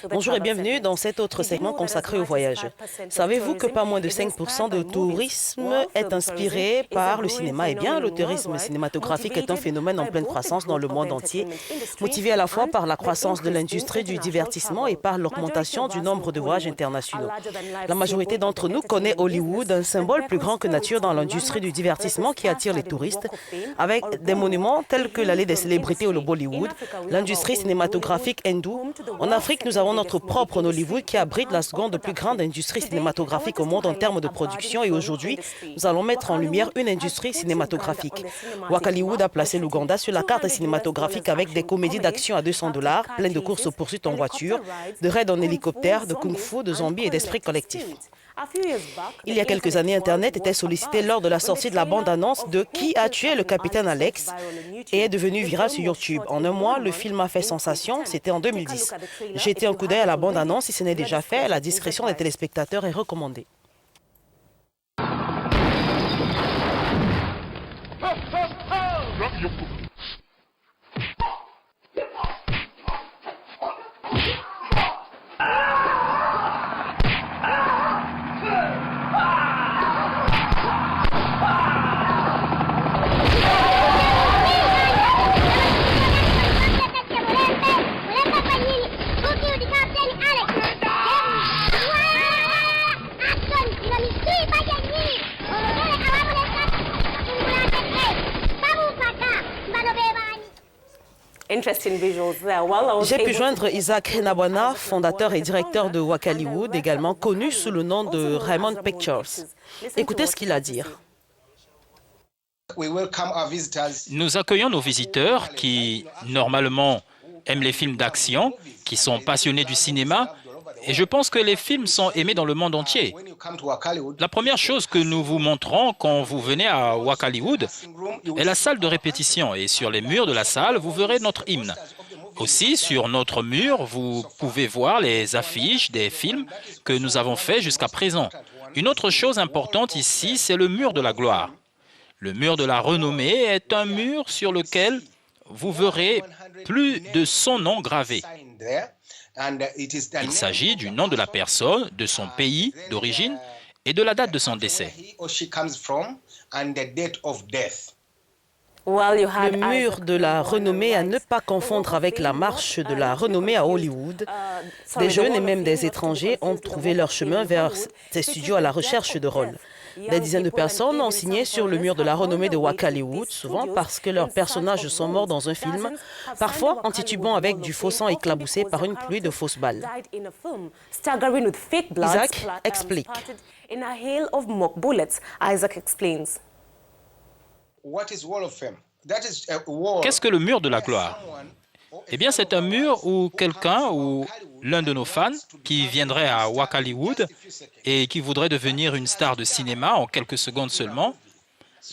Bonjour et bienvenue dans cet autre segment consacré au voyage. Savez-vous que pas moins de 5% de tourisme est inspiré par le cinéma? Eh bien, le tourisme cinématographique est un phénomène en pleine croissance dans le monde entier, motivé à la fois par la croissance de l'industrie du divertissement et par l'augmentation du nombre de voyages internationaux. La majorité d'entre nous connaît Hollywood, un symbole plus grand que nature dans l'industrie du divertissement qui attire les touristes, avec des monuments tels que l'allée des célébrités ou le Bollywood, l'industrie cinématographique hindoue. En Afrique, nous avons notre propre Nollywood qui abrite la seconde plus grande industrie cinématographique au monde en termes de production et aujourd'hui, nous allons mettre en lumière une industrie cinématographique. Wakaliwood a placé l'Ouganda sur la carte cinématographique avec des comédies d'action à $200, pleines de courses aux poursuites en voiture, de raids en hélicoptère, de kung-fu, de zombies et d'esprit collectif. Il y a quelques années, Internet était sollicité lors de la sortie de la bande-annonce de Qui a tué le capitaine Alex et est devenu viral sur YouTube. En un mois, le film a fait sensation, c'était en 2010. Jetez un coup d'œil à la bande-annonce si ce n'est déjà fait, la discrétion des téléspectateurs est recommandée. J'ai pu joindre Isaac Nabwana, fondateur et directeur de Wakaliwood, également connu sous le nom de Raymond Pictures. Écoutez ce qu'il a à dire. Nous accueillons nos visiteurs qui, normalement, aiment les films d'action, qui sont passionnés du cinéma, et je pense que les films sont aimés dans le monde entier. La première chose que nous vous montrons quand vous venez à Wakaliwood est la salle de répétition, et sur les murs de la salle, vous verrez notre hymne. Aussi, sur notre mur, vous pouvez voir les affiches des films que nous avons faits jusqu'à présent. Une autre chose importante ici, c'est le mur de la gloire. Le mur de la renommée est un mur sur lequel vous verrez plus de 100 noms gravés. Il s'agit du nom de la personne, de son pays d'origine et de la date de son décès. Le mur de la renommée à ne pas confondre avec la marche de la renommée à Hollywood. Des jeunes et même des étrangers ont trouvé leur chemin vers ces studios à la recherche de rôles. Des dizaines de personnes ont signé sur le mur de la renommée de Wakaliwood, souvent parce que leurs personnages sont morts dans un film, parfois en titubant avec du faux sang éclaboussé par une pluie de fausses balles. Isaac explique. Qu'est-ce que le mur de la gloire? Eh bien, c'est un mur où quelqu'un ou l'un de nos fans qui viendrait à Wakaliwood et qui voudrait devenir une star de cinéma en quelques secondes seulement,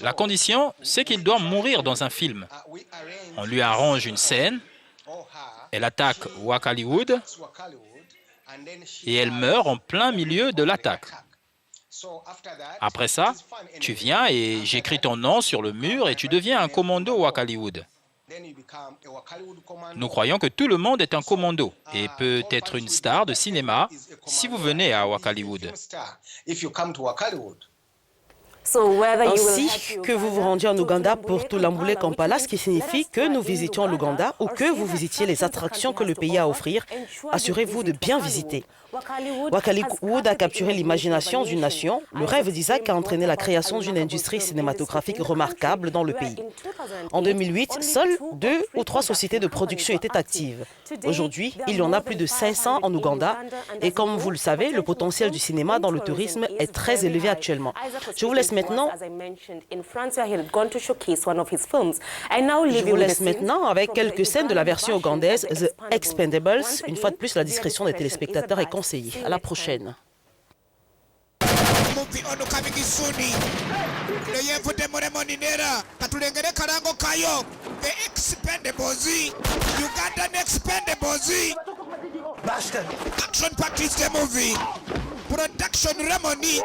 la condition, c'est qu'il doit mourir dans un film. On lui arrange une scène, elle attaque Wakaliwood et elle meurt en plein milieu de l'attaque. Après ça, tu viens et j'écris ton nom sur le mur et tu deviens un commando Wakaliwood. Nous croyons que tout le monde est un commando et peut être une star de cinéma si vous venez à Wakaliwood. Ainsi que vous vous rendiez en Ouganda pour Tulambule Kampala, ce qui signifie que nous visitions l'Ouganda ou que vous visitiez les attractions que le pays a à offrir, assurez-vous de bien visiter. Wakaliwood a capturé l'imagination d'une nation. Le rêve d'Isaac a entraîné la création d'une industrie cinématographique remarquable dans le pays. En 2008, seules 2 ou 3 sociétés de production étaient actives. Aujourd'hui, il y en a plus de 500 en Ouganda et comme vous le savez, le potentiel du cinéma dans le tourisme est très élevé actuellement. Je vous laisse maintenant avec quelques scènes de la version ougandaise The Expendables. Une fois de plus, la discrétion des téléspectateurs est conseillée. À la prochaine. Production Ramoni.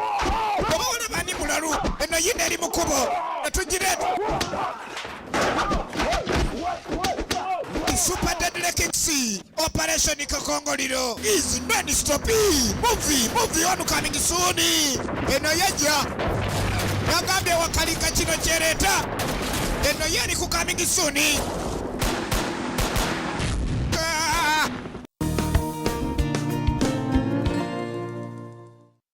Super Deadly Kixi. Operation Kakongoliro is non-stop movie on coming soon. Eno yeja nagambye wakalika kino kyereta eno yeri ku coming soon.